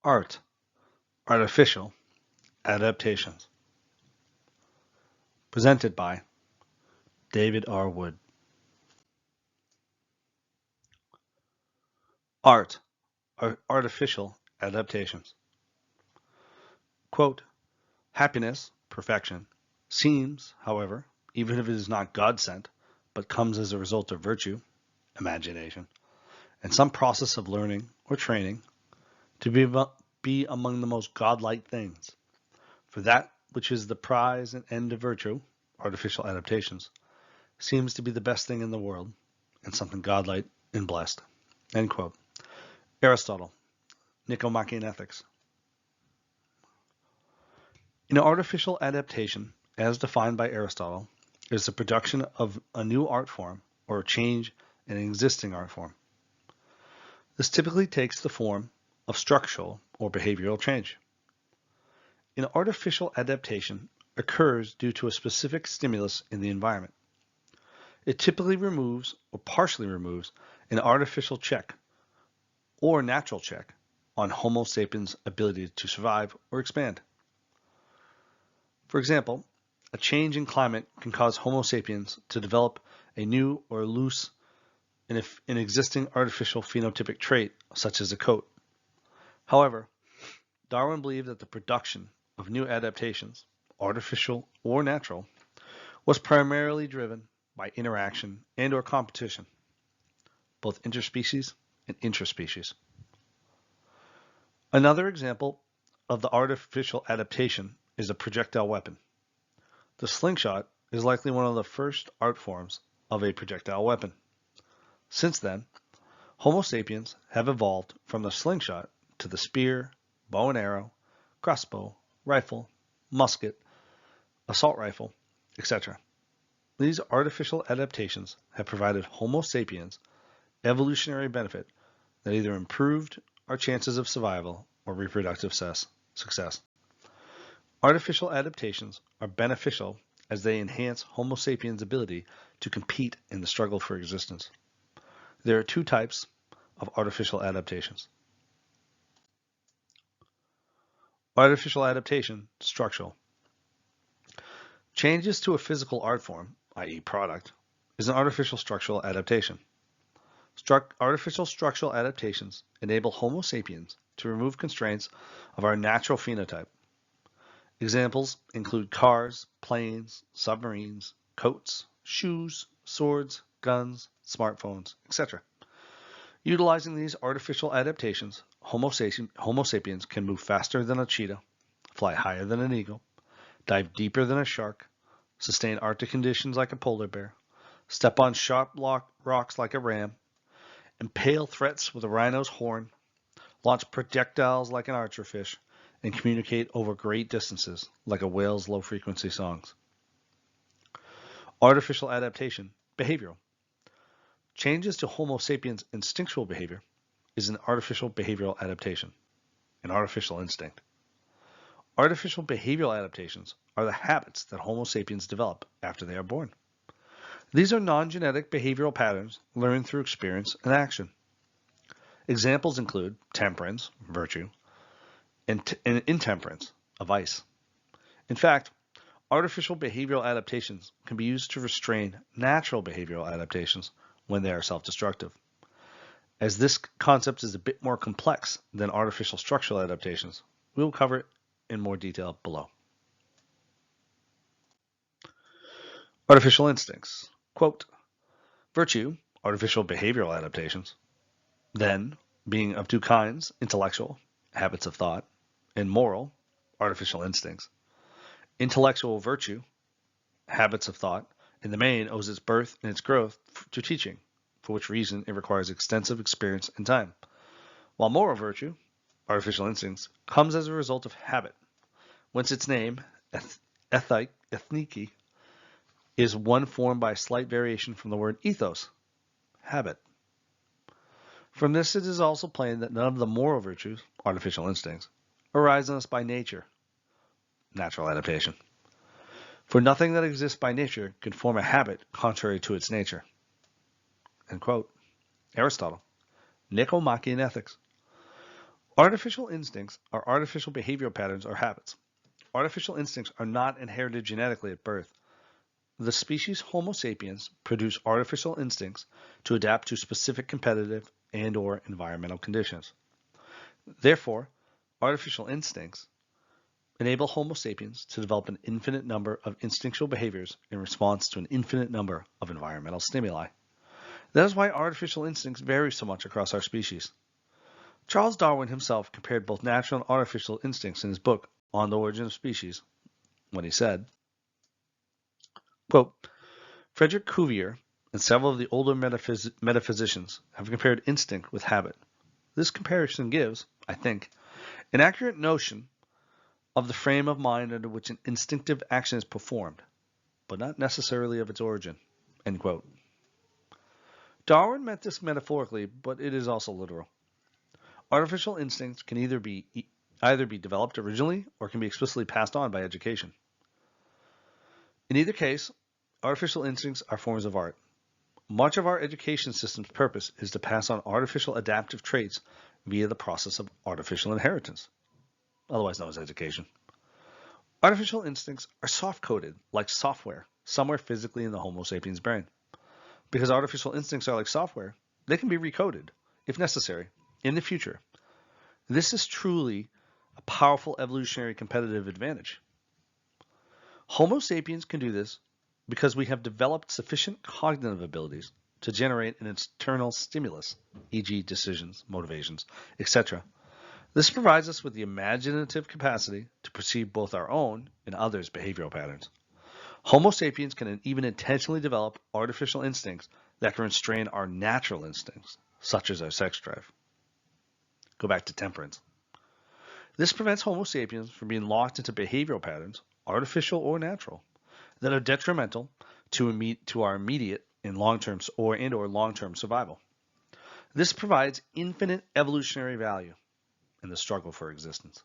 Art, Artificial Adaptations. Presented by David R. Wood. Art, Artificial Adaptations. Quote, happiness, perfection, seems, however, even if it is not God-sent, but comes as a result of virtue, imagination, and some process of learning or training, to be among the most godlike things. For that which is the prize and end of virtue, artificial adaptations, seems to be the best thing in the world, and something godlike and blessed. End quote. Aristotle, Nicomachean Ethics. An artificial adaptation, as defined by Aristotle, is the production of a new art form or a change in an existing art form. This typically takes the form of structural or behavioral change. An artificial adaptation occurs due to a specific stimulus in the environment. It typically removes or partially removes an artificial check or natural check on Homo sapiens' ability to survive or expand. For example, a change in climate can cause Homo sapiens to develop a new or loose an existing artificial phenotypic trait, such as a coat. However, Darwin believed that the production of new adaptations, artificial or natural, was primarily driven by interaction and/or competition, both interspecies and intraspecies. Another example of the artificial adaptation is a projectile weapon. The slingshot is likely one of the first art forms of a projectile weapon. Since then, Homo sapiens have evolved from the slingshot to the spear, bow and arrow, crossbow, rifle, musket, assault rifle, etc. These artificial adaptations have provided Homo sapiens evolutionary benefit that either improved our chances of survival or reproductive success. Artificial adaptations are beneficial as they enhance Homo sapiens' ability to compete in the struggle for existence. There are two types of artificial adaptations. Artificial adaptation, structural. Changes to a physical art form, i.e. product, is an artificial structural adaptation. Artificial structural adaptations enable Homo sapiens to remove constraints of our natural phenotype. Examples include cars, planes, submarines, coats, shoes, swords, guns, smartphones, etc. Utilizing these artificial adaptations, Homo sapiens can move faster than a cheetah, fly higher than an eagle, dive deeper than a shark, sustain Arctic conditions like a polar bear, step on sharp rocks like a ram, impale threats with a rhino's horn, launch projectiles like an archerfish, and communicate over great distances like a whale's low-frequency songs. Artificial adaptation, behavioral. Changes to Homo sapiens' instinctual behavior is an artificial behavioral adaptation, an artificial instinct. Artificial behavioral adaptations are the habits that Homo sapiens develop after they are born. These are non-genetic behavioral patterns learned through experience and action. Examples include temperance, virtue, and intemperance, a vice. In fact, artificial behavioral adaptations can be used to restrain natural behavioral adaptations when they are self-destructive. As this concept is a bit more complex than artificial structural adaptations, we will cover it in more detail below. Artificial instincts. Quote, virtue, artificial behavioral adaptations. Then, being of two kinds, intellectual, habits of thought, and moral, artificial instincts. Intellectual virtue, habits of thought, in the main owes its birth and its growth to teaching, for which reason it requires extensive experience and time. While moral virtue, artificial instincts, comes as a result of habit, whence its name, ethniki, is one formed by a slight variation from the word ethos, habit. From this it is also plain that none of the moral virtues, artificial instincts, arise in us by nature, natural adaptation. For nothing that exists by nature can form a habit contrary to its nature. End quote. Aristotle, Nicomachean Ethics. Artificial instincts are artificial behavioral patterns or habits. Artificial instincts are not inherited genetically at birth. The species Homo sapiens produce artificial instincts to adapt to specific competitive and/or environmental conditions. Therefore, artificial instincts enable Homo sapiens to develop an infinite number of instinctual behaviors in response to an infinite number of environmental stimuli. That is why artificial instincts vary so much across our species. Charles Darwin himself compared both natural and artificial instincts in his book On the Origin of Species when he said, quote, Frederick Cuvier and several of the older metaphysicians have compared instinct with habit. This comparison gives, I think, an accurate notion of the frame of mind under which an instinctive action is performed, but not necessarily of its origin. End quote. Darwin meant this metaphorically, but it is also literal. Artificial instincts can either be developed originally or can be explicitly passed on by education. In either case, artificial instincts are forms of art. Much of our education system's purpose is to pass on artificial adaptive traits via the process of artificial inheritance, otherwise known as education. Artificial instincts are soft-coded, like software, somewhere physically in the Homo sapiens brain. Because artificial instincts are like software, they can be recoded, if necessary, in the future. This is truly a powerful evolutionary competitive advantage. Homo sapiens can do this because we have developed sufficient cognitive abilities to generate an external stimulus, e.g. decisions, motivations, etc. This provides us with the imaginative capacity to perceive both our own and others' behavioral patterns. Homo sapiens can even intentionally develop artificial instincts that can restrain our natural instincts, such as our sex drive. Go back to temperance. This prevents Homo sapiens from being locked into behavioral patterns, artificial or natural, that are detrimental to our immediate and long-term or long-term survival. This provides infinite evolutionary value in the struggle for existence.